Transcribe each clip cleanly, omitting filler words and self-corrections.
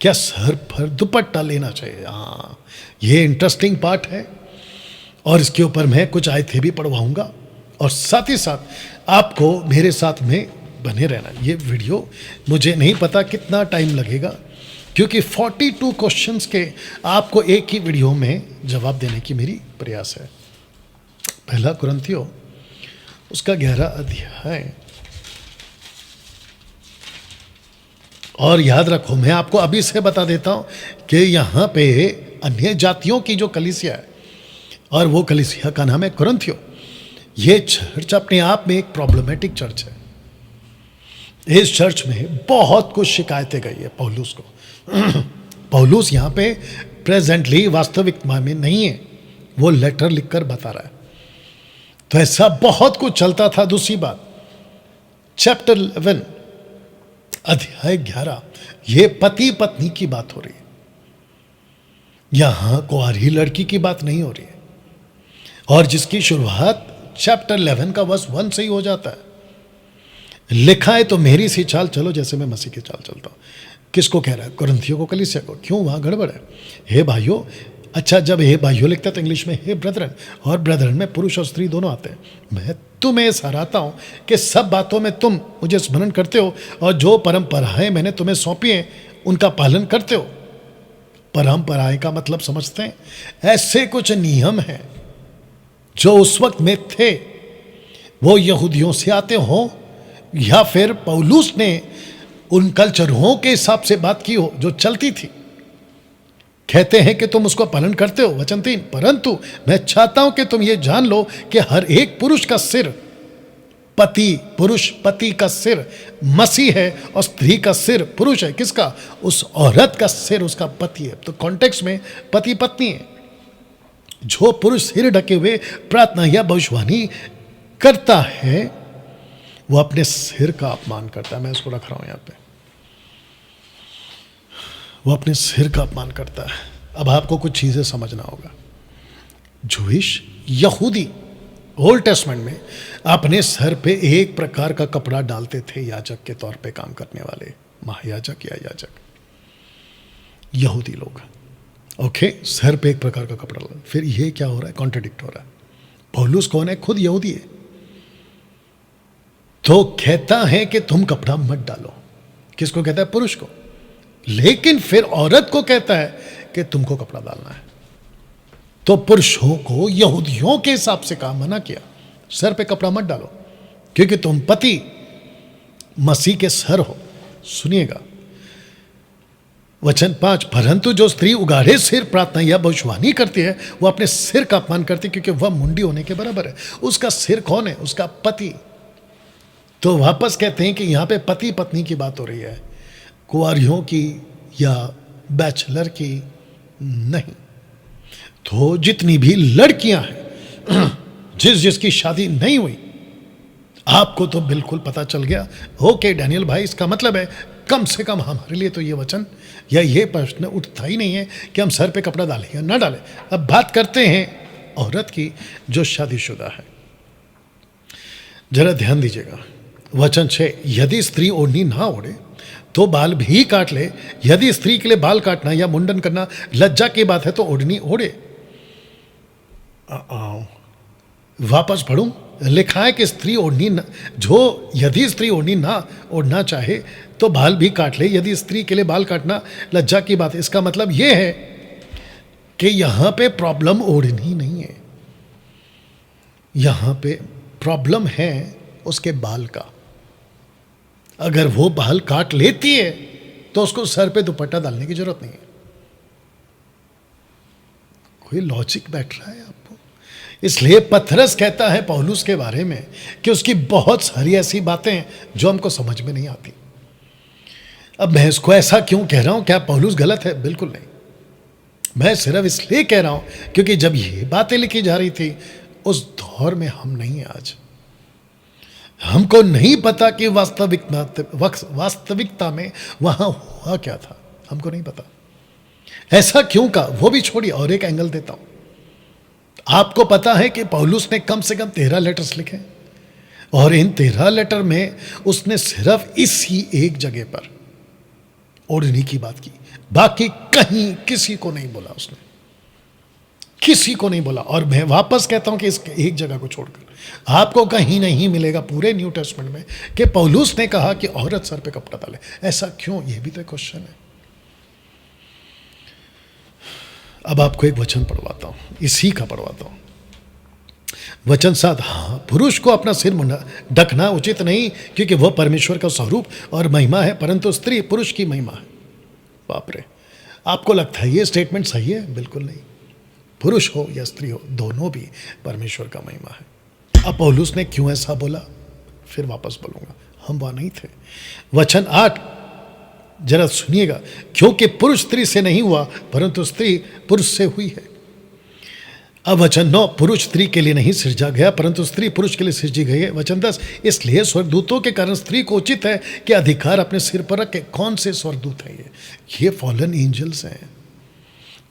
क्या सर पर दुपट्टा लेना चाहिए? हाँ, ये इंटरेस्टिंग पार्ट है और इसके ऊपर मैं कुछ आयतें भी पढ़वाऊंगा और साथ ही साथ आपको मेरे साथ में बने रहना। ये वीडियो मुझे नहीं पता कितना टाइम लगेगा, क्योंकि 42 क्वेश्चंस के आपको एक ही वीडियो में जवाब देने की मेरी प्रयास है। पहला कुरिन्थियों उसका 11 अध्याय, और याद रखो मैं आपको अभी से बता देता हूं कि यहाँ पे अन्य जातियों की जो कलीसिया है और वो कलीसिया का नाम है कुरिन्थियों। ये चर्च अपने आप में एक प्रॉब्लमेटिक चर्च है। इस चर्च में बहुत कुछ शिकायतें गई है पौलुस को। पौलुस यहाँ पे प्रेजेंटली वास्तविक में नहीं है, वो लेटर लिखकर बता रहा है। तो ऐसा बहुत कुछ चलता था। दूसरी बात, चैप्टर 11 अध्याय 11, ये पति पत्नी की बात हो रही है। यहां कुंवारी लड़की की बात नहीं हो रही है, और जिसकी शुरुआत चैप्टर 11 का वर्स 1 से ही हो जाता है। लिखा है तो मेरी सी चाल चलो जैसे मैं मसीह की चाल चलता हूं। किसको कह रहा है? कुरिन्थियों को, कलीसिया को। क्यों? वहां गड़बड़ है। हे भाइयों, अच्छा जब हे भाइयों लिखता है तो इंग्लिश में हे ब्रदरन, और ब्रदरन में पुरुष और स्त्री दोनों आते हैं। मैं तुम्हें सराहता हूं कि सब बातों में तुम मुझे स्मरण करते हो और जो परंपराएं मैंने तुम्हें सौंपी हैं उनका पालन करते हो। परंपराएं का मतलब समझते हैं? ऐसे कुछ नियम हैं जो उस वक्त में थे, वो यहूदियों से आते हो या फिर पौलुस ने उन कल्चरों के हिसाब से बात की हो जो चलती थी। कहते हैं कि तुम उसको पालन करते हो, वचन 3, परंतु मैं चाहता हूं कि तुम ये जान लो कि हर एक पुरुष का सिर पति, पुरुष पति का सिर मसीह है और स्त्री का सिर पुरुष है। किसका? उस औरत का सिर उसका पति है। तो कॉन्टेक्स्ट में पति पत्नी है। जो पुरुष सिर ढके हुए प्रार्थना या भविष्यवाणी करता है वो अपने सिर का अपमान करता है। मैं इसको रख रहा हूं यहां पे, वो अपने सिर का अपमान करता है। अब आपको कुछ चीजें समझना होगा। जूइश यहूदी ओल्ड टेस्टमेंट में अपने सर पे एक प्रकार का कपड़ा डालते थे, याजक के तौर पे काम करने वाले, महायाजक या याजक, यहूदी लोग। ओके, सर पे एक प्रकार का कपड़ा डाल। फिर ये क्या हो रहा है? कॉन्ट्रडिक्ट हो रहा है। पौलुस कौन है? खुद यहूदी है। तो कहता है कि तुम कपड़ा मत डालो। किसको कहता है? पुरुष को। लेकिन फिर औरत को कहता है कि तुमको कपड़ा डालना है। तो पुरुषों को यहूदियों के हिसाब से कहा, मना किया, सर पे कपड़ा मत डालो क्योंकि तुम पति मसीह के सर हो। सुनिएगा वचन 5, परंतु जो स्त्री उगाड़े सिर प्रार्थना या भविष्यवाणी करती है वो अपने सिर का अपमान करती है क्योंकि वह मुंडी होने के बराबर है। उसका सिर कौन है? उसका पति। तो वापस कहते हैं कि यहां पे पति पत्नी की बात हो रही है, कुंवारियों की या बैचलर की नहीं। तो जितनी भी लड़कियां हैं जिसकी शादी नहीं हुई, आपको तो बिल्कुल पता चल गया। ओके डैनियल भाई, इसका मतलब है कम से कम हमारे लिए तो ये वचन या ये प्रश्न उठता ही नहीं है कि हम सर पे कपड़ा डालें या ना डालें। अब बात करते हैं औरत की जो शादीशुदा है। जरा ध्यान दीजिएगा, वचन 6, यदि स्त्री ओढ़नी ना ओढ़े तो बाल भी काट ले। यदि स्त्री के लिए बाल काटना या मुंडन करना लज्जा की बात है तो ओढ़नी ओढ़े। वापस पढ़ूं, लिखा है कि स्त्री ओढ़नी यदि स्त्री ओढ़नी ना ओढ़ना चाहे तो बाल भी काट ले। यदि स्त्री के लिए बाल काटना लज्जा की बात है। इसका मतलब यह है कि यहां पे प्रॉब्लम ओढ़नी नहीं है, यहां पे प्रॉब्लम है उसके बाल का। अगर वो बाल काट लेती है तो उसको सर पे दुपट्टा डालने की जरूरत नहीं है। कोई लॉजिक बैठ रहा है आपको? इसलिए पतरस कहता है पौलुस के बारे में कि उसकी बहुत सारी ऐसी बातें हैं जो हमको समझ में नहीं आती। अब मैं इसको ऐसा क्यों कह रहा हूं? क्या पौलुस गलत है? बिल्कुल नहीं। मैं सिर्फ इसलिए कह रहा हूं क्योंकि जब ये बातें लिखी जा रही थी उस दौर में हम नहीं हैं। आज हमको नहीं पता कि वास्तविकता में वहां हुआ क्या था, हमको नहीं पता। ऐसा क्यों का वो भी छोड़िए, और एक एंगल देता हूं। आपको पता है कि पौलुस ने कम से कम 13 लेटर्स लिखे और इन 13 लेटर में उसने सिर्फ इसी एक जगह पर ओढ़नी की बात की। बाकी कहीं किसी को नहीं बोला उसने, किसी को नहीं बोला। और मैं वापस कहता हूं कि इस एक जगह को छोड़कर आपको कहीं नहीं मिलेगा पूरे न्यू टेस्टमेंट में कि पौलुस ने कहा कि औरत सर पे कपड़ा डाले। ऐसा क्यों, यह भी तो क्वेश्चन है। अब आपको एक वचन पढ़वाता हूं, इसी का पढ़वाता हूं। वचन 7, हाँ, पुरुष को अपना सिर ढकना उचित नहीं, क्योंकि वह परमेश्वर का स्वरूप और महिमा है, परंतु स्त्री पुरुष की महिमा है। बाप रे, आपको लगता है ये स्टेटमेंट सही है? बिल्कुल नहीं। पुरुष हो या स्त्री हो, दोनों भी परमेश्वर का महिमा है। अब पौलुस ने क्यों ऐसा बोला, फिर वापस बोलूंगा, हम वहां नहीं थे। वचन 8 जरा सुनिएगा, क्योंकि पुरुष स्त्री से नहीं हुआ, परंतु स्त्री पुरुष से हुई है। अब वचन 9, पुरुष स्त्री के लिए नहीं सृजा गया, परंतु स्त्री पुरुष के लिए सृजी गई है। वचन 10, इसलिए स्वर्गदूतों के कारण स्त्री को उचित है कि अधिकार अपने सिर पर रखे। कौन से स्वर्गदूत है ये फॉलन एंजल्स हैं।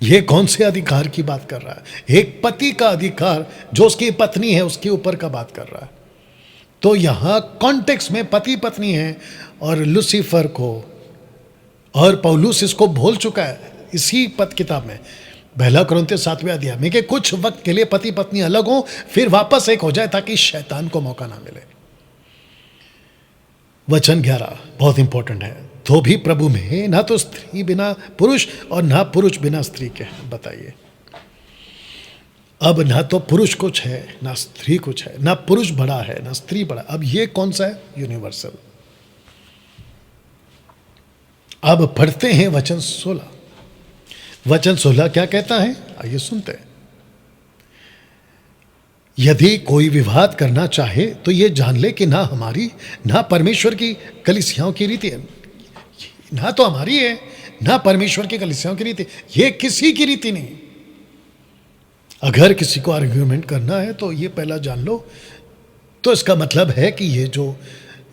ये कौन से अधिकार की बात कर रहा है? एक पति का अधिकार जो उसकी पत्नी है उसके ऊपर का बात कर रहा है। तो यहां कॉन्टेक्स्ट में पति पत्नी है, और लूसीफर को, और पौलुस इसको बोल चुका है इसी पद किताब में, पहला कुरिन्थियों 7वें अध्याय में, कि कुछ वक्त के लिए पति पत्नी अलग हो, फिर वापस एक हो जाए, ताकि शैतान को मौका ना मिले। वचन 11 बहुत इंपॉर्टेंट है, तो भी प्रभु में ना तो स्त्री बिना पुरुष और ना पुरुष बिना स्त्री के हैं। बताइए, अब ना तो पुरुष कुछ है ना स्त्री कुछ है, ना पुरुष बड़ा है ना स्त्री बड़ा। अब ये कौन सा है? यूनिवर्सल। अब पढ़ते हैं वचन 16। वचन 16 क्या कहता है, आइए सुनते हैं। यदि कोई विवाद करना चाहे तो ये जान ले कि ना हमारी ना परमेश्वर की कलीसियाओं की रीति है, ना तो हमारी है ना परमेश्वर की कलीसियाओं की रीति, ये किसी की रीति नहीं। अगर किसी को आर्ग्यूमेंट करना है तो ये पहला जान लो। तो इसका मतलब है कि ये जो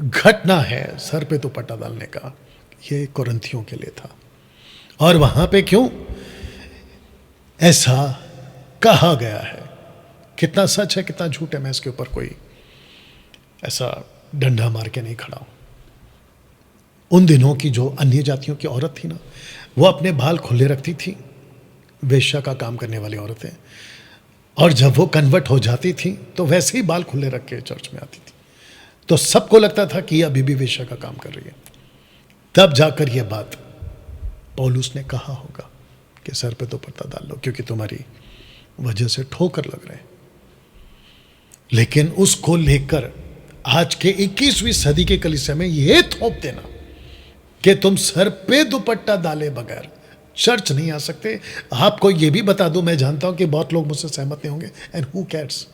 घटना है सर पे दुपट्टा डालने का, ये कुरिन्थियों के लिए था। और वहां पे क्यों ऐसा कहा गया है, कितना सच है कितना झूठ है, मैं इसके ऊपर कोई ऐसा डंडा मार के नहीं खड़ा हूं। उन दिनों की जो अन्य जातियों की औरत थी ना, वो अपने बाल खुले रखती थी, वेश्या का काम करने वाली औरतें। और जब वो कन्वर्ट हो जाती थी तो वैसे ही बाल खुले रख के चर्च में आती थी, तो सबको लगता था कि ये अभी भी वेश्या का काम कर रही है। तब जाकर ये बात पौलुस ने कहा होगा कि सर पे दुपट्टा डाल लो, क्योंकि तुम्हारी वजह से ठोकर लग रहे हैं। लेकिन उसको लेकर आज के 21वीं सदी के कलीसिया में यह थोप देना कि तुम सर पे दुपट्टा डाले बगैर चर्च नहीं आ सकते। आपको यह भी बता दूं, मैं जानता हूं कि बहुत लोग मुझसे सहमत नहीं होंगे, एंड हु कैर्स।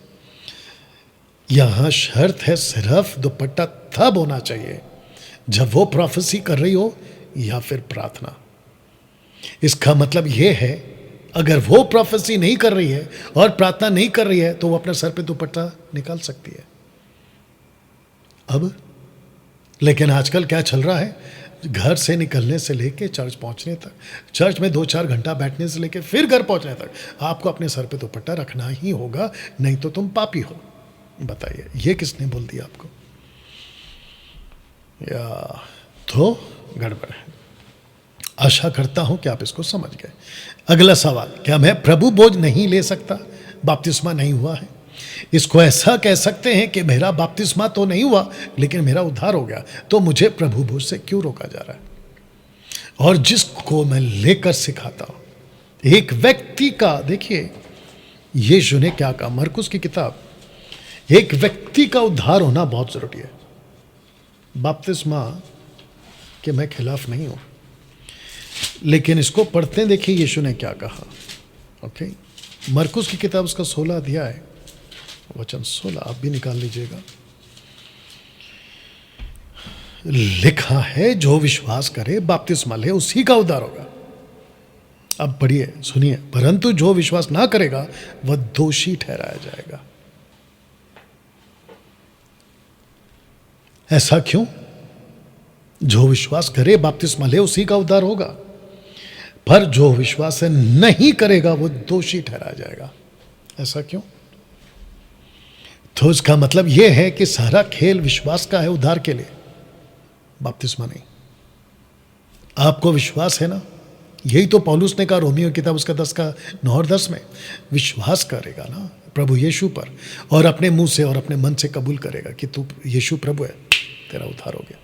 यहां शर्त है सिर्फ दुपट्टा तब होना चाहिए जब वो प्रोफेसी कर रही हो या फिर प्रार्थना। इसका मतलब यह है, अगर वो प्रोफेसी नहीं कर रही है और प्रार्थना नहीं कर रही है तो वो अपने सर पे दुपट्टा निकाल सकती है। अब लेकिन आजकल क्या चल रहा है, घर से निकलने से लेके चर्च पहुंचने तक, चर्च में 2-4 घंटा बैठने से लेके फिर घर पहुंचने तक आपको अपने सर पे दुपट्टा रखना ही होगा, नहीं तो तुम पापी हो। बताइए, ये किसने बोल दिया आपको? या तो गड़बड़ है। आशा करता हूं कि आप इसको समझ गए। अगला सवाल, क्या मैं प्रभु भोज नहीं ले सकता? बपतिस्मा नहीं हुआ है। इसको ऐसा कह सकते हैं कि मेरा बपतिस्मा तो नहीं हुआ लेकिन मेरा उद्धार हो गया, तो मुझे प्रभु भोज से क्यों रोका जा रहा है? और जिसको मैं लेकर सिखाता हूं, एक व्यक्ति का, देखिए यीशु ने क्या कहा, मरकुस की किताब, एक व्यक्ति का उद्धार होना बहुत जरूरी है। बपतिस्मा के मैं खिलाफ नहीं हूं, लेकिन इसको पढ़ते हैं, देखिए यीशु ने क्या कहा। ओके, मरकुस की किताब उसका 16 अध्याय वचन 16, आप भी निकाल लीजिएगा। लिखा है, जो विश्वास करे बपतिस्मा ले उसी का उद्धार होगा। अब पढ़िए, सुनिए, परंतु जो विश्वास ना करेगा वह दोषी ठहराया जाएगा। ऐसा क्यों? जो विश्वास करे बपतिस्मा ले उसी का उद्धार होगा, पर जो विश्वास नहीं करेगा वो दोषी ठहराया जाएगा। ऐसा क्यों? तो इसका मतलब यह है कि सारा खेल विश्वास का है उद्धार के लिए, बपतिस्मा नहीं। आपको विश्वास है ना यही तो पौलुस ने कहा रोमियो किताब उसका 10 का 9 और 10 में, विश्वास करेगा ना प्रभु यीशु पर और अपने मुंह से और अपने मन से कबूल करेगा कि तू यीशु प्रभु है, तेरा उद्धार हो गया।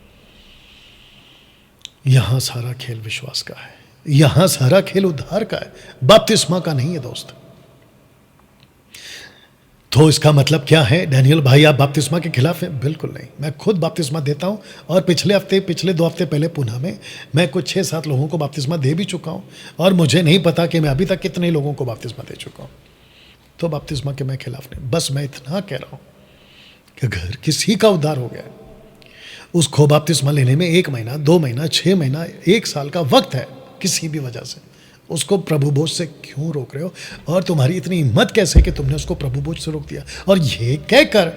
यहां सारा खेल विश्वास का है, यहां सारा खेल उद्धार का है, बपतिस्मा का नहीं है दोस्त। तो इसका मतलब क्या है? डैनियल भाई आप बपतिस्मा के खिलाफ हैं? बिल्कुल नहीं, मैं खुद बपतिस्मा देता हूं और पिछले 2 हफ्ते पहले पुणे में मैं कुछ 6-7 लोगों को बपतिस्मा दे भी चुका हूं और मुझे नहीं पता कि मैं अभी तक कितने लोगों को बपतिस्मा दे चुका हूं। तो बपतिस्मा के मैं खिलाफ नहीं, बस मैं इतना कह रहा हूं कि अगर किसी का उद्धार हो गया, उसको बपतिस्मा लेने में 1 महीना, 2 महीना, 6 महीना, 1 साल का वक्त है, किसी भी वजह से उसको प्रभु भोज से क्यों रोक रहे हो? और तुम्हारी इतनी हिम्मत कैसे कि तुमने उसको प्रभु भोज से रोक दिया और ये कहकर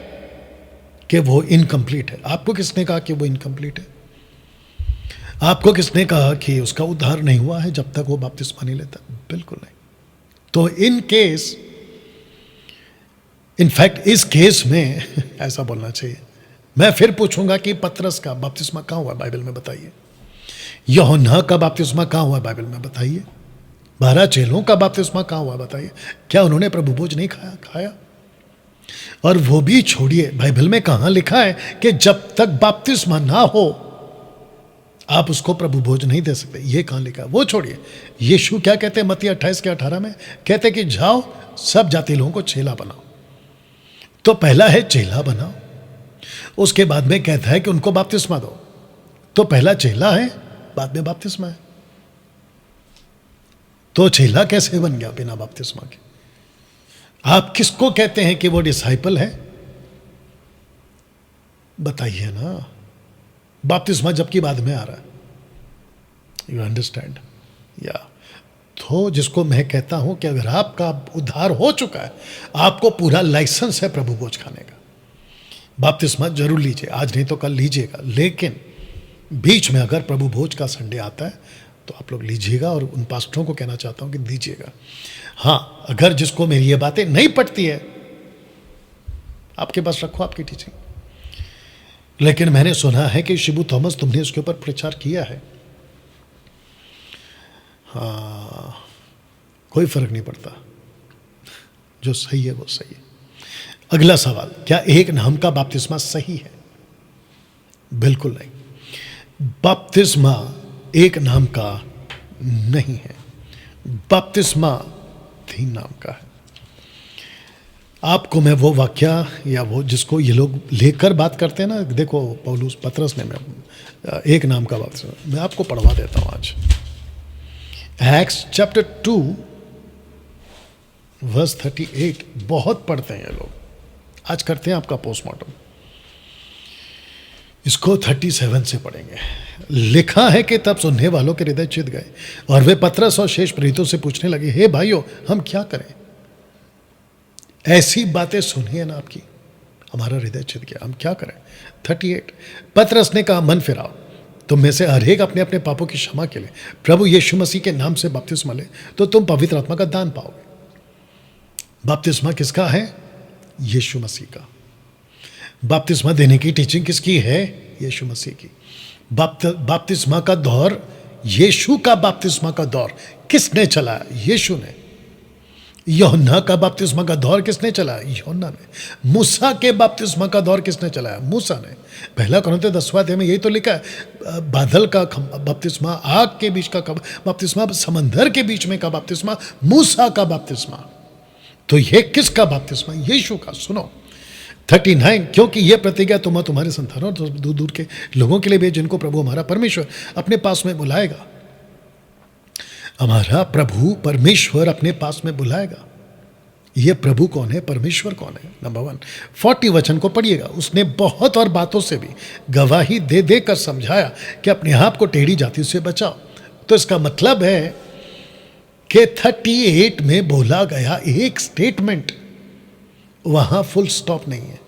कि वो इनकम्प्लीट है। आपको किसने कहा कि वो इनकम्प्लीट है? आपको किसने कहा कि उसका उद्धार नहीं हुआ है जब तक वो बपतिस्मा नहीं लेता? बिल्कुल नहीं। तो इनफैक्ट इस केस में ऐसा बोलना चाहिए, मैं फिर पूछूंगा कि पतरस का बपतिस्मा कहाँ हुआ बाइबल में बताइए, यूहन्ना का बपतिस्मा कहाँ हुआ बाइबल में बताइए, 12 चेलों का बपतिस्मा कहाँ हुआ बताइए? क्या उन्होंने प्रभु भोज नहीं खाया? और वो भी छोड़िए, बाइबल में कहाँ लिखा है कि जब तक बपतिस्मा ना हो आप उसको प्रभु भोज नहीं दे सकते? ये कहाँ लिखा? वो छोड़िए, यीशु क्या कहते हैं मत्ती 28 के 18 में? कहते कि जाओ सब जाति लोगों को चेला बनाओ। तो पहला है चेला बनाओ, उसके बाद में कहता है कि उनको बपतिस्मा दो। तो पहला चेला है, बाद में बपतिस्मा है। तो चेला कैसे बन गया बिना बपतिस्मा के? आप किसको कहते हैं कि वो डिसाइपल है? बताइए ना, बपतिस्मा जबकि बाद में आ रहा है। You understand? या तो जिसको मैं कहता हूं कि अगर आपका उद्धार हो चुका है, आपको पूरा लाइसेंस है प्रभु भोज खाने का। बपतिस्मा जरूर लीजिए, आज नहीं तो कल लीजिएगा, लेकिन बीच में अगर प्रभु भोज का संडे आता है तो आप लोग लीजिएगा और उन पास्टरों को कहना चाहता हूं कि दीजिएगा। हाँ, अगर जिसको मेरी ये बातें नहीं पड़ती है, आपके पास रखो आपकी टीचिंग। लेकिन मैंने सुना है कि शिबू थॉमस तुमने उसके ऊपर प्रचार किया है। हाँ, कोई फर्क नहीं पड़ता, जो सही है वो सही है। अगला सवाल, क्या एक नाम का बपतिस्मा सही है? बिल्कुल नहीं, बपतिस्मा एक नाम का नहीं है, बपतिस्मा 3 नाम का है। आपको मैं वो वाक्या या वो जिसको ये लोग लेकर बात करते हैं ना, देखो पौलुस पतरस ने मैं एक नाम का बपतिस्मा, मैं आपको पढ़वा देता हूँ आज। एक्ट्स चैप्टर 2 वर्स 38, बहुत पढ़ते हैं ये लोग, आज करते हैं आपका पोस्टमार्टम। इसको 37 से पढ़ेंगे। लिखा है कि तब सुनने वालों के हृदय चित गए और वे पतरस और शेष प्रेरितों से पूछने लगे, हे भाइयों, हम क्या करें? ऐसी बातें सुनिए ना आपकी, हमारा हृदय चित गया, हम क्या करें? 38, पतरस ने कहा, मन फिराओ, तुम में से हर एक अपने अपने पापों की क्षमा के लिए प्रभु यीशु मसीह के नाम से बपतिस्मा ले, तो तुम पवित्र आत्मा का दान पाओगे। बपतिस्मा किसका है? यीशु मसीह का। बपतिस्मा देने की टीचिंग किसकी है? यीशु मसीह की। बपतिस्मा का दौर, यीशु का बपतिस्मा का दौर किसने चलाया? यीशु ने। यूहन्ना का बपतिस्मा का दौर किसने चलाया? यूहन्ना ने। मूसा के बपतिस्मा का दौर किसने चलाया? मूसा ने। पहला कुरिन्थियों 10वां अध्याय में यही तो लिखा है, बादल का बपतिस्मा, आग के बीच का बपतिस्मा, समंदर के बीच में का बपतिस्मा, मूसा का बपतिस्मा। तो ये किसका बपतिस्मा? यीशु का। सुनो 39, क्योंकि यह प्रतिज्ञा तुम और तुम्हारे संतानों और दूर दूर के लोगों के लिए भी, जिनको प्रभु हमारा परमेश्वर अपने पास में बुलाएगा। हमारा प्रभु परमेश्वर अपने पास में बुलाएगा। यह प्रभु कौन है? परमेश्वर कौन है? नंबर 1, 40 वचन को पढ़िएगा। उसने बहुत और बातों से भी गवाही दे दे कर समझाया कि अपने आप को टेढ़ी जाति से बचाओ। तो इसका मतलब है कि 38 में बोला गया एक स्टेटमेंट, वहां फुल स्टॉप नहीं है,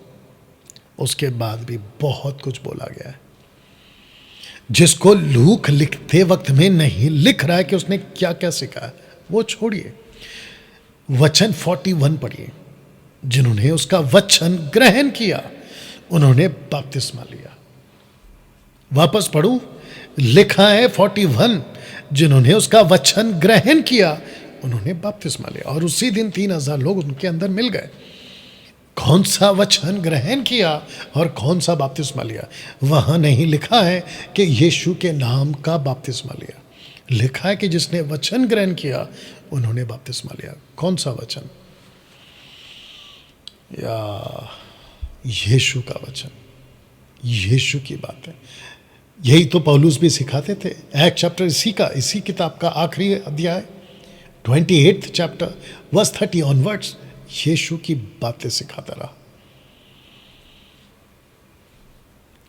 उसके बाद भी बहुत कुछ बोला गया है, जिसको लूक लिखते वक्त में नहीं लिख रहा है कि उसने क्या क्या सीखा है। वो छोड़िए, वचन 41 पढ़िए। जिन्होंने उसका वचन ग्रहण किया उन्होंने बपतिस्मा लिया। वापस पढ़ूं, लिखा है 41, जिन्होंने उसका वचन ग्रहण किया उन्होंने बपतिस्मा लिया, और उसी दिन 3,000 लोग उनके अंदर मिल गए। कौन सा वचन ग्रहण किया और कौन सा बपतिस्मा लिया? वहां नहीं लिखा है कि यीशु के नाम का बपतिस्मा लिया, लिखा है कि जिसने वचन ग्रहण किया उन्होंने बपतिस्मा लिया। कौन सा वचन? या यीशु का वचन, यीशु की बात है। यही तो पौलुस भी सिखाते थे। एक्ट चैप्टर इसी किताब का आखिरी अध्याय 28 चैप्टर वर्स 30 ऑनवर्ड्स यीशु की बातें सिखाता रहा।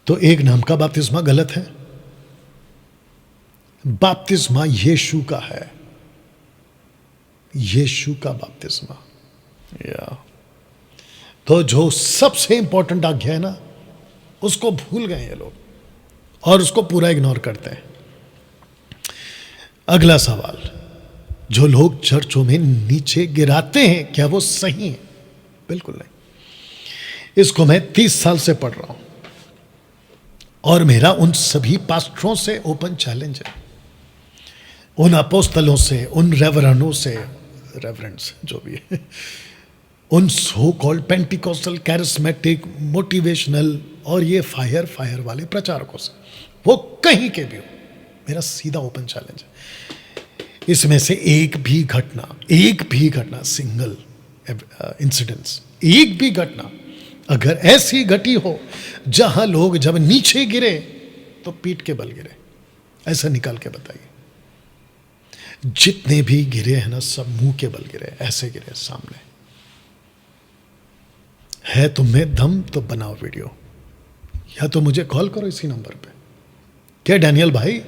तो एक नाम का बपतिस्मा गलत है, बपतिस्मा यीशु का है, यीशु का बपतिस्मा। या तो जो सबसे इंपॉर्टेंट आज्ञा है ना, उसको भूल गए ये लोग और उसको पूरा इग्नोर करते हैं। अगला सवाल, जो लोग चर्चों में नीचे गिराते हैं, क्या वो सही है? बिल्कुल नहीं। इसको मैं 30 साल से पढ़ रहा हूं और मेरा उन सभी पास्टरों से ओपन चैलेंज है, उन अपोस्तलों से, उन रेवरेंडों से, रेवरेंड्स जो भी है, उन so called Pentecostal, charismatic, motivational और ये फायर वाले प्रचारकों से, वो कहीं के भी हो, मेरा सीधा ओपन चैलेंज है। इसमें से एक भी घटना सिंगल इंसिडेंट्स, एक भी घटना अगर ऐसी घटी हो जहां लोग जब नीचे गिरे तो पीठ के बल गिरे, ऐसा निकाल के बताइए। जितने भी गिरे हैं ना, सब मुंह के बल गिरे, ऐसे गिरे सामने। है तुम्हें दम तो बनाओ वीडियो, या तो मुझे कॉल करो इसी नंबर पे। क्या डैनियल भाई,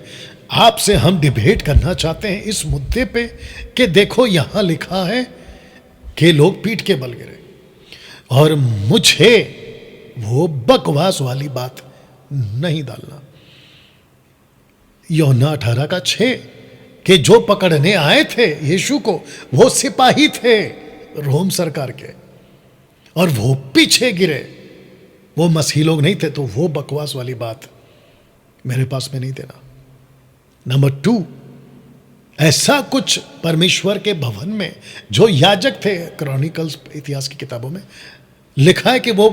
आपसे हम डिबेट करना चाहते हैं इस मुद्दे पे कि देखो यहां लिखा है कि लोग पीठ के बल गिरे, और मुझे वो बकवास वाली बात नहीं डालना। यूहन्ना 18:6 कि जो पकड़ने आए थे यीशु को वो सिपाही थे रोम सरकार के, और वो पीछे गिरे, वो मसीह लोग नहीं थे। तो वो बकवास वाली बात मेरे पास में नहीं देना। नंबर 2, ऐसा कुछ परमेश्वर के भवन में जो याजक थे, क्रॉनिकल्स इतिहास की किताबों में लिखा है कि वो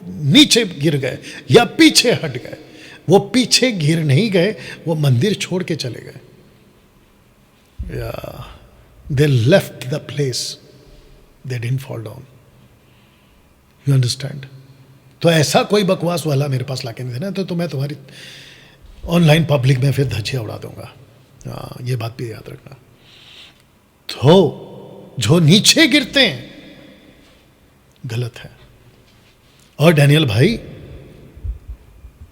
नीचे गिर गए या पीछे हट गए। वो पीछे गिर नहीं गए, वो मंदिर छोड़ के चले गए। They left the place, they didn't fall down. You understand? तो ऐसा कोई बकवास वाला मेरे पास लाके नहीं देना, तो मैं तुम्हारी ऑनलाइन पब्लिक में फिर धज्जियां उड़ा दूंगा। ये बात भी याद रखना। तो जो नीचे गिरते हैं गलत है। और डैनियल भाई,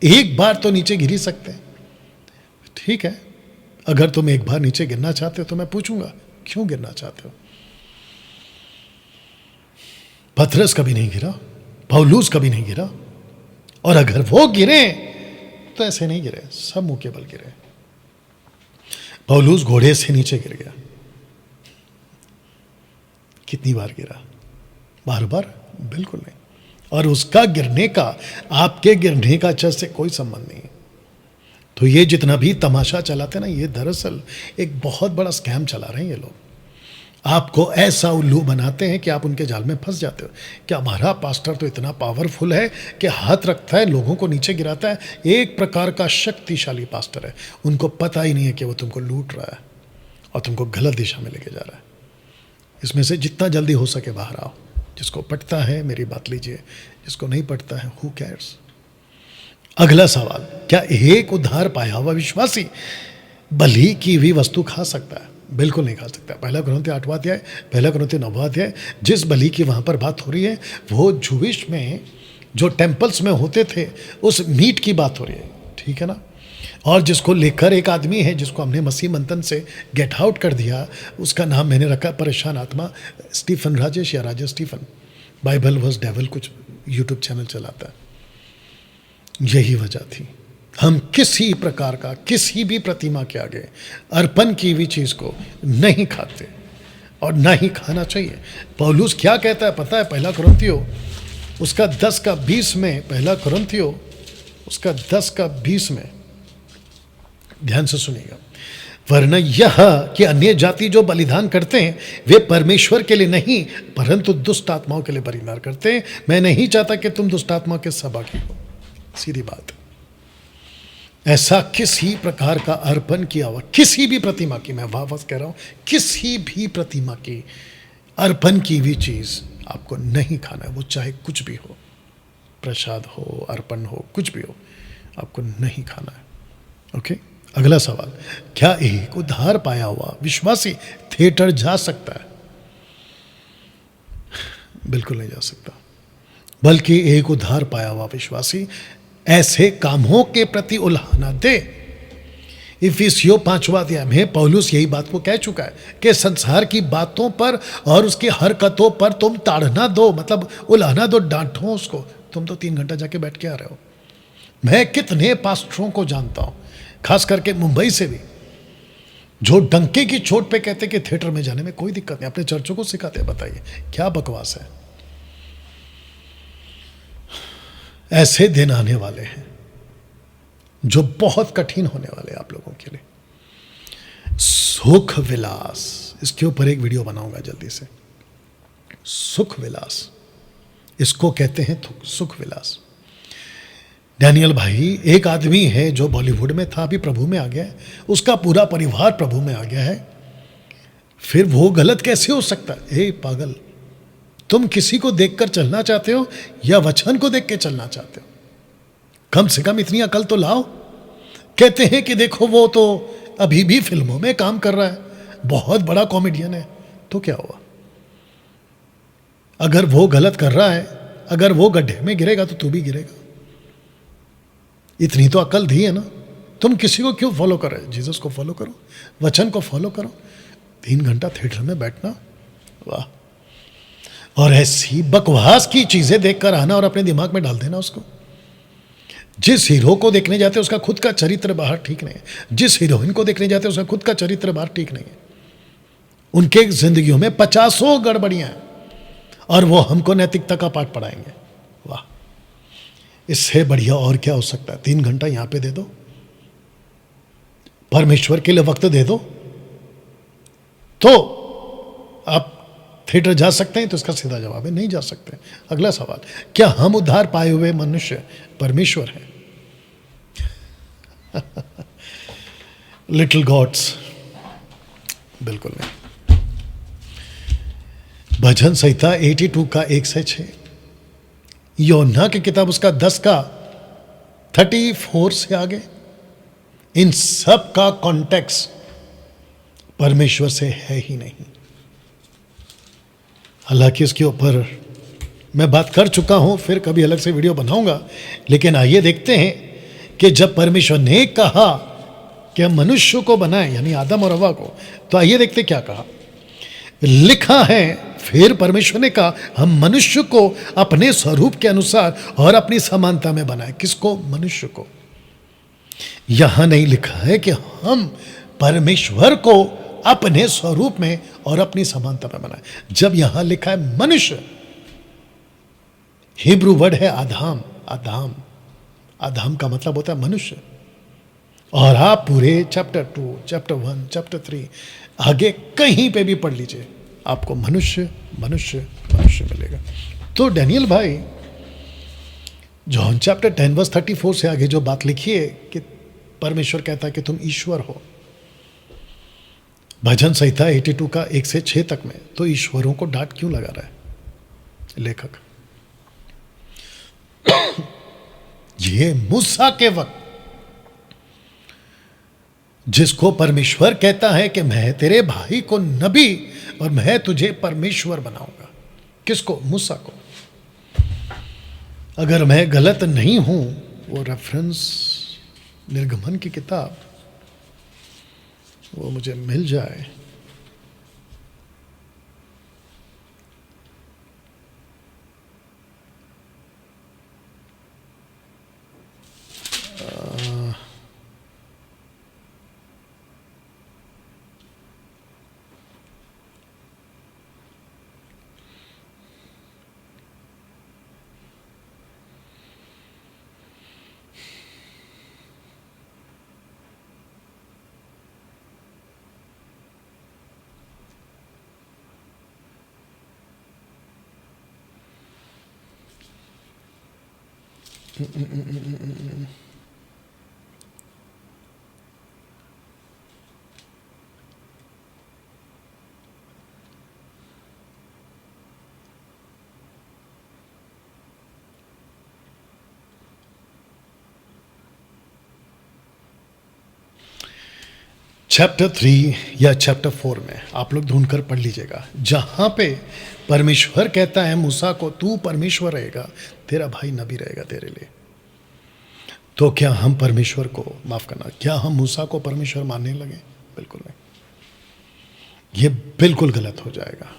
एक बार तो नीचे गिर ही सकते हैं, ठीक है। अगर तुम एक बार नीचे गिरना चाहते हो तो मैं पूछूंगा क्यों गिरना चाहते हो। पतरस कभी नहीं गिरा, पौलुस कभी नहीं गिरा, और अगर वो गिरे तो ऐसे नहीं गिरे, सब मुंह के बल गिरे। पौलुस घोड़े से नीचे गिर गया, कितनी बार गिरा? बार बार? बिल्कुल नहीं। और उसका गिरने का आपके गिरने का चर्च से कोई संबंध नहीं है। तो ये जितना भी तमाशा चलाते ना, ये दरअसल एक बहुत बड़ा स्कैम चला रहे हैं ये लोग। आपको ऐसा उल्लू बनाते हैं कि आप उनके जाल में फंस जाते हो कि हमारा पास्टर तो इतना पावरफुल है कि हाथ रखता है, लोगों को नीचे गिराता है। एक प्रकार का शक्तिशाली पास्टर है। उनको पता ही नहीं है कि वो तुमको लूट रहा है और तुमको गलत दिशा में लेके जा रहा है। इसमें से जितना जल्दी हो सके बाहर आओ। जिसको पटता है मेरी बात लीजिए, जिसको नहीं पटता है हु केयर्स। अगला सवाल, क्या एक उद्धार पाया हुआ विश्वासी बलि की हुई वस्तु खा सकता है? बिल्कुल नहीं खा सकता। 1 कुरिन्थियों 8वां अध्याय, 1 कुरिन्थियों 9वां अध्याय, जिस बलि की वहाँ पर बात हो रही है वो जूविश में जो टेम्पल्स में होते थे उस मीट की बात हो रही है, ठीक है ना। और जिसको लेकर एक आदमी है जिसको हमने मसीह मंथन से गेट आउट कर दिया, उसका नाम मैंने रखा परेशान आत्मा, स्टीफन राजेश या Rajesh Stephen. Bible verse devil कुछ यूट्यूब चैनल चलाता है। यही वजह थी हम किसी प्रकार का किसी भी प्रतिमा के आगे अर्पण की हुई चीज़ को नहीं खाते और ना ही खाना चाहिए। पौलुस क्या कहता है पता है? 1 कुरिन्थियों उसका 10:20 में, 1 कुरिन्थियों उसका 10:20 में, ध्यान से सुनिएगा। वरना यह कि अन्य जाति जो बलिदान करते हैं वे परमेश्वर के लिए नहीं परंतु दुष्ट आत्माओं के लिए बलिदान करते हैं। मैं नहीं चाहता कि तुम दुष्ट आत्मा के सहभागी हो, सीधी बात। ऐसा किसी प्रकार का अर्पण किया हुआ किसी भी प्रतिमा की, मैं वापस कह रहा हूं, किसी भी प्रतिमा की अर्पण की हुई चीज आपको नहीं खाना है, वो चाहे कुछ भी हो, प्रसाद हो, अर्पण हो, कुछ भी हो, आपको नहीं खाना है। ओके, अगला सवाल, क्या एक उद्धार पाया हुआ विश्वासी थिएटर जा सकता है? बिल्कुल नहीं जा सकता, बल्कि एक उद्धार पाया हुआ विश्वासी ऐसे कामों के प्रति उल्हाना दे। इफिसियों 5वां अध्याय में पौलुस यही बात को कह चुका है कि संसार की बातों पर और उसकी हरकतों पर तुम ताड़ना दो, मतलब उल्हाना दो, डांटो उसको। तुम तो 3 घंटा जाके बैठ के आ रहे हो। मैं कितने पास्टरों को जानता हूं, खास करके मुंबई से भी, जो डंके की चोट पे कहते कि थिएटर में जाने में कोई दिक्कत नहीं, अपने चर्चों को सिखाते हैं। बताइए क्या बकवास है। ऐसे दिन आने वाले हैं जो बहुत कठिन होने वाले हैं आप लोगों के लिए। सुख विलास, इसके ऊपर एक वीडियो बनाऊंगा जल्दी से। सुख विलास, इसको कहते हैं सुख विलास। डैनियल भाई एक आदमी है जो बॉलीवुड में था, अभी प्रभु में आ गया है, उसका पूरा परिवार प्रभु में आ गया है, फिर वो गलत कैसे हो सकता है? हे पागल, तुम किसी को देखकर चलना चाहते हो या वचन को देख के चलना चाहते हो? कम से कम इतनी अकल तो लाओ। कहते हैं कि देखो वो तो अभी भी फिल्मों में काम कर रहा है, बहुत बड़ा कॉमेडियन है, तो क्या हुआ? अगर वो गलत कर रहा है, अगर वो गड्ढे में गिरेगा तो तू भी गिरेगा। इतनी तो अकल दी है ना। तुम किसी को क्यों फॉलो कर रहे हो? जीसस को फॉलो करो, वचन को फॉलो करो। 3 घंटा थिएटर में बैठना, वाह। और ऐसी बकवास की चीजें देखकर आना और अपने दिमाग में डाल देना उसको। जिस हीरो को देखने जाते हैं उसका खुद का चरित्र बाहर ठीक नहीं है, जिस हीरोइन को देखने जाते हैं उसका खुद का चरित्र बाहर ठीक नहीं है। उनके जिंदगियों में 50 गड़बड़ियां हैं और वो हमको नैतिकता का पाठ पढ़ाएंगे। वाह, इससे बढ़िया और क्या हो सकता है? 3 घंटा यहां पे दे दो, परमेश्वर के लिए वक्त दे दो, तो आप थिएटर जा सकते हैं? तो इसका सीधा जवाब है नहीं जा सकते। अगला सवाल, क्या हम उद्धार पाए हुए मनुष्य परमेश्वर हैं? लिटिल गॉड्स, बिल्कुल नहीं। भजन संहिता 82 का 1 से 6, योना की किताब उसका 10 का 34 से आगे, इन सब का कॉन्टेक्स्ट परमेश्वर से है ही नहीं। हालांकि उसके ऊपर मैं बात कर चुका हूं, फिर कभी अलग से वीडियो बनाऊंगा, लेकिन आइए देखते हैं कि जब परमेश्वर ने कहा कि हम मनुष्य को बनाएं, यानी आदम और हव्वा को, तो आइए देखते क्या कहा। लिखा है, फिर परमेश्वर ने कहा हम मनुष्य को अपने स्वरूप के अनुसार और अपनी समानता में बनाए। किसको? मनुष्य को। यहां नहीं लिखा है कि हम परमेश्वर को अपने स्वरूप में और अपनी समानता में बनाए। जब यहां लिखा है मनुष्य, हिब्रू वर्ड है आदाम। आदाम, आदाम का मतलब होता है मनुष्य। और आप पूरे चैप्टर 2, चैप्टर 1, चैप्टर 3 आगे कहीं पे भी पढ़ लीजिए, आपको मनुष्य मनुष्य मनुष्य मिलेगा। तो डैनियल भाई, जॉन चैप्टर 10 वर्स 34 से आगे जो बात लिखी है कि परमेश्वर कहता है कि तुम ईश्वर हो, भजन संहिता 82 का 1 से 6 तक में, तो ईश्वरों को डांट क्यों लगा रहा है लेखक? ये मूसा के वक्त जिसको परमेश्वर कहता है कि मैं तेरे भाई को नबी और मैं तुझे परमेश्वर बनाऊंगा। किसको? मूसा को। अगर मैं गलत नहीं हूं, वो रेफरेंस निर्गमन की किताब वो मुझे मिल जाए। चैप्टर 3 या चैप्टर 4 में आप लोग ढूंढकर पढ़ लीजिएगा, जहां पे परमेश्वर कहता है मूसा को, तू परमेश्वर रहेगा, तेरा भाई नबी रहेगा तेरे लिए। तो क्या हम परमेश्वर को, माफ करना, क्या हम मूसा को परमेश्वर मानने लगे? बिल्कुल नहीं, ये बिल्कुल गलत हो जाएगा।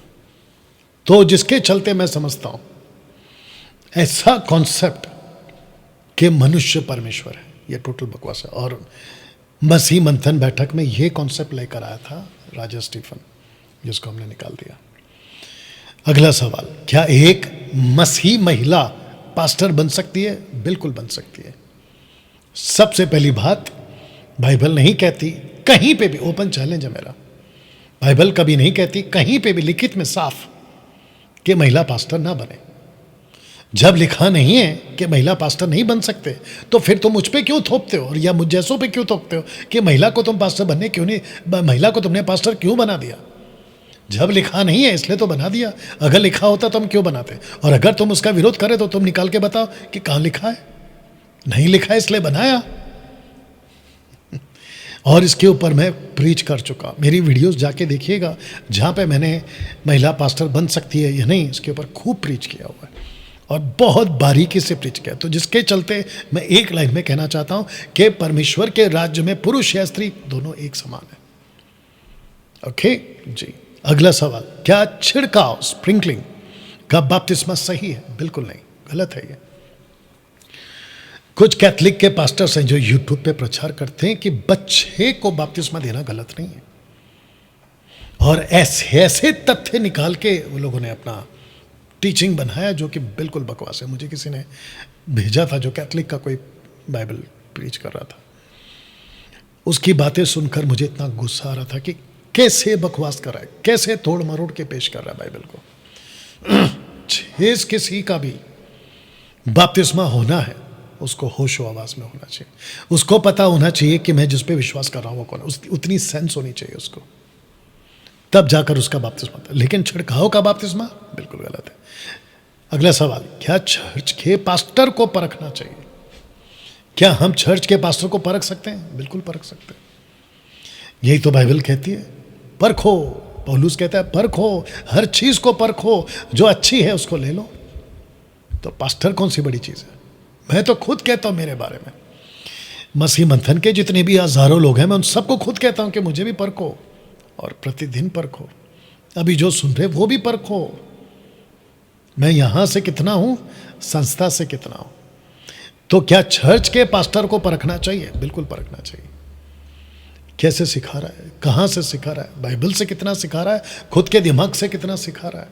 तो जिसके चलते मैं समझता हूं ऐसा कॉन्सेप्ट कि मनुष्य परमेश्वर है, ये टोटल बकवास है। और मसीह मंथन बैठक में ये कॉन्सेप्ट लेकर आया था राजा स्टीफन, जिसको हमने निकाल दिया। अगला सवाल, क्या एक मसीह महिला पास्टर बन सकती है? बिल्कुल बन सकती है। सबसे पहली बात, बाइबल नहीं कहती कहीं पे भी, ओपन चैलेंज है मेरा, बाइबल कभी नहीं कहती कहीं पे भी लिखित में साफ कि महिला पास्टर ना बने। जब लिखा नहीं है कि महिला पास्टर नहीं बन सकते, तो फिर तुम मुझ पे क्यों थोपते हो, और या मुझ जैसों पे क्यों थोपते हो कि महिला को तुम पास्टर बनने क्यों नहीं, महिला को तुमने पास्टर क्यों बना दिया? जब लिखा नहीं है इसलिए तो बना दिया। अगर लिखा होता तो हम क्यों बनाते? और अगर तुम उसका विरोध करे तो तुम निकाल के बताओ कि कहाँ लिखा है। नहीं लिखा है इसलिए बनाया। और इसके ऊपर मैं प्रीच कर चुका, मेरी वीडियोस जाके देखिएगा, जहाँ पे मैंने महिला पास्टर बन सकती है या नहीं, इसके ऊपर खूब प्रीच किया हुआ है और बहुत बारीकी से प्रीच किया। तो जिसके चलते मैं एक लाइन में कहना चाहता हूँ कि परमेश्वर के राज्य में पुरुष या स्त्री दोनों एक समान है। ओके जी। अगला सवाल, क्या छिड़काव, स्प्रिंकलिंग का बपतिस्मा सही है? बिल्कुल नहीं, गलत है ये। कुछ कैथलिक के पास्टर्स हैं जो यूट्यूब पे प्रचार करते हैं कि बच्चे को बपतिस्मा देना गलत नहीं है, और ऐसे ऐसे तथ्य निकाल के वो लोगों ने अपना टीचिंग बनाया जो कि बिल्कुल बकवास है। मुझे किसी ने भेजा था जो कैथलिक का कोई बाइबल प्रीच कर रहा था, उसकी बातें सुनकर मुझे इतना गुस्सा आ रहा था कि कैसे बकवास कर रहा है, कैसे तोड़ मरोड़ के पेश कर रहा है बाइबल को। जिस किसी का भी बपतिस्मा होना है उसको होशो आवाज में होना चाहिए, उसको पता होना चाहिए कि मैं जिस पे विश्वास कर रहा हूँ वो कौन है, उतनी सेंस होनी चाहिए उसको, तब जाकर उसका बपतिस्मा था। लेकिन छिड़काव का बपतिस्मा बिल्कुल गलत है। अगला सवाल, क्या चर्च के पास्टर को परखना चाहिए? क्या हम चर्च के पास्टर को परख सकते हैं? बिल्कुल परख सकते हैं। यही तो बाइबल कहती है, परखो। पौलुस कहता है परखो, हर चीज को परखो, जो अच्छी है उसको ले लो। तो पास्टर कौन सी बड़ी चीज है? मैं तो खुद कहता हूं मेरे बारे में, मसीह मंथन के जितने भी हजारों लोग हैं, मैं उन सबको खुद कहता हूं कि मुझे भी परखो, और प्रतिदिन परखो। अभी जो सुन रहे वो भी परखो, मैं यहां से कितना हूं, संस्था से कितना हूं। तो क्या चर्च के पास्टर को परखना चाहिए? बिल्कुल परखना चाहिए। कैसे सिखा रहा है, कहां से सिखा रहा है, बाइबल से कितना सिखा रहा है, खुद के दिमाग से कितना सिखा रहा है,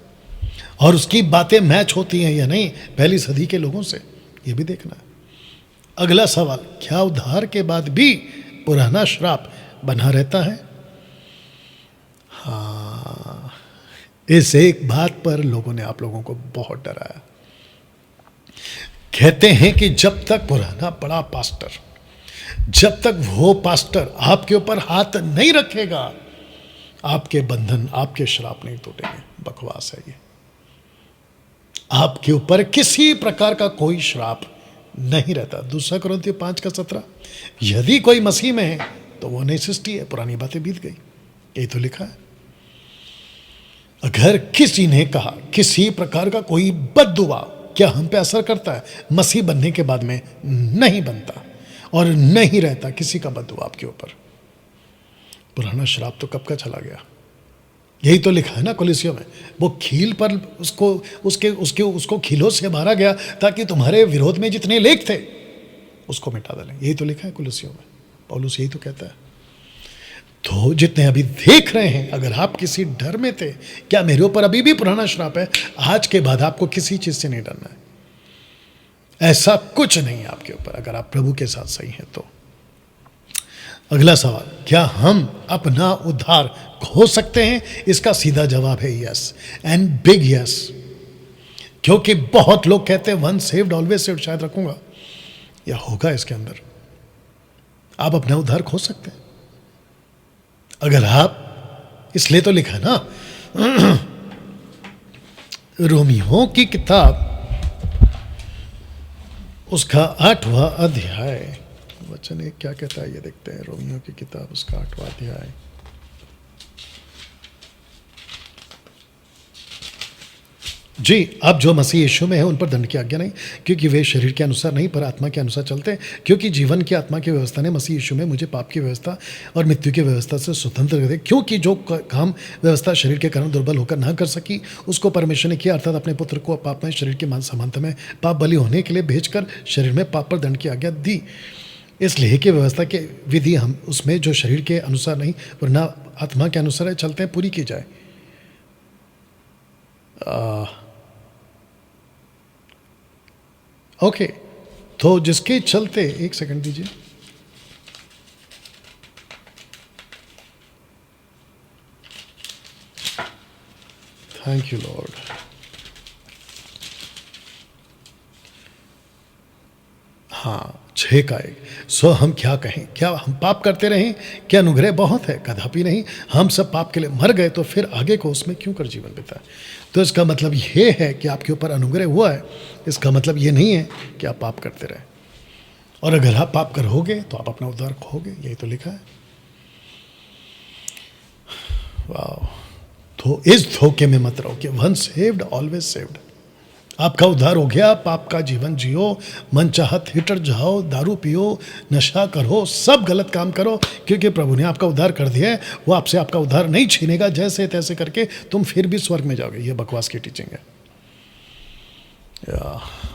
और उसकी बातें मैच होती हैं या नहीं पहली सदी के लोगों से, ये भी देखना है। अगला सवाल, क्या उद्धार के बाद भी पुराना श्राप बना रहता है? हाँ, इस एक बात पर लोगों ने आप लोगों को बहुत डराया। कहते हैं कि जब तक पुराना बड़ा पास्टर, जब तक वो पास्टर आपके ऊपर हाथ नहीं रखेगा, आपके बंधन, आपके श्राप नहीं टूटेंगे। बकवास है ये। आपके ऊपर किसी प्रकार का कोई श्राप नहीं रहता। 2 कुरिन्थियों 5:17, यदि कोई मसीह में है तो वो नई सृष्टि है, पुरानी बातें बीत गई, यही तो लिखा है। अगर किसी ने कहा किसी प्रकार का कोई बद्दुआ क्या हम पे असर करता है? मसीह बनने के बाद में नहीं बनता और नहीं रहता किसी का बद्दुआ आपके ऊपर। पुराना श्राप तो कब का चला गया। यही तो लिखा है ना कुलिसियों में, वो खील पर उसको खीलों से मारा गया ताकि तुम्हारे विरोध में जितने लेख थे उसको मिटा डालें। यही तो लिखा है कुलिसियों में, पौलुस यही तो कहता है। तो जितने अभी देख रहे हैं, अगर आप किसी डर में थे, क्या मेरे ऊपर अभी भी पुराना श्राप है, आज के बाद आपको किसी चीज से नहीं डरना है। ऐसा कुछ नहीं है आपके ऊपर, अगर आप प्रभु के साथ सही हैं तो। अगला सवाल, क्या हम अपना उद्धार खो सकते हैं? इसका सीधा जवाब है यस, एंड बिग यस। क्योंकि बहुत लोग कहते हैं वन सेव्ड ऑलवेज सेव्ड, शायद रखूंगा, या होगा इसके अंदर, आप अपना उद्धार खो सकते हैं। अगर आप, इसलिए तो लिखा ना रोमियो की किताब उसका 8वां अध्याय, वचन एक क्या कहता है ये देखते हैं। रोमियो की किताब उसका 8वां अध्याय, जी, अब जो मसीह यीशु में है उन पर दंड की आज्ञा नहीं, क्योंकि वे शरीर के अनुसार नहीं पर आत्मा के अनुसार चलते हैं। क्योंकि जीवन की आत्मा की व्यवस्था ने मसीह यीशु में मुझे पाप की व्यवस्था और मृत्यु की व्यवस्था से स्वतंत्र कर दिया। क्योंकि जो काम व्यवस्था शरीर के कारण दुर्बल होकर ना कर सकी, उसको परमेश्वर ने किया, अर्थात अपने पुत्र को पाप में शरीर के समानता में पाप बलि होने के लिए भेजकर शरीर में पाप पर दंड की आज्ञा दी। इसलिए कि व्यवस्था के विधि हम उसमें जो शरीर के अनुसार नहीं वरना आत्मा के अनुसार चलते हैं पूरी की जाए। ओके, तो जिसके चलते, एक सेकंड दीजिए, थैंक यू लॉर्ड। हाँ, 6 का 1, सो हम क्या कहें, क्या हम पाप करते रहें? क्या अनुग्रह बहुत है? कदापि नहीं। हम सब पाप के लिए मर गए, तो फिर आगे को उसमें क्यों कर जीवन बिताए? तो इसका मतलब ये है कि आपके ऊपर अनुग्रह हुआ है, इसका मतलब ये नहीं है कि आप पाप करते रहे। और अगर आप पाप करोगे तो आप अपना उद्धार खोगे, यही तो लिखा है। वाह, तो इस धोखे में मत रहो कि वंस सेव्ड ऑलवेज सेव्ड। आपका उद्धार हो गया, पाप का जीवन जियो, मन चाहा थिएटर जाओ, दारू पियो, नशा करो, सब गलत काम करो, क्योंकि प्रभु ने आपका उद्धार कर दिया है। वो आपसे आपका उद्धार नहीं छीनेगा। जैसे तैसे करके तुम फिर भी स्वर्ग में जाओगे। ये बकवास की टीचिंग है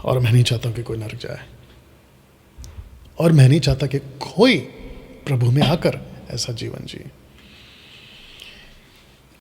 और मैं नहीं चाहता कि कोई नरक जाए, और मैं नहीं चाहता कि कोई प्रभु में आकर ऐसा जीवन जिए।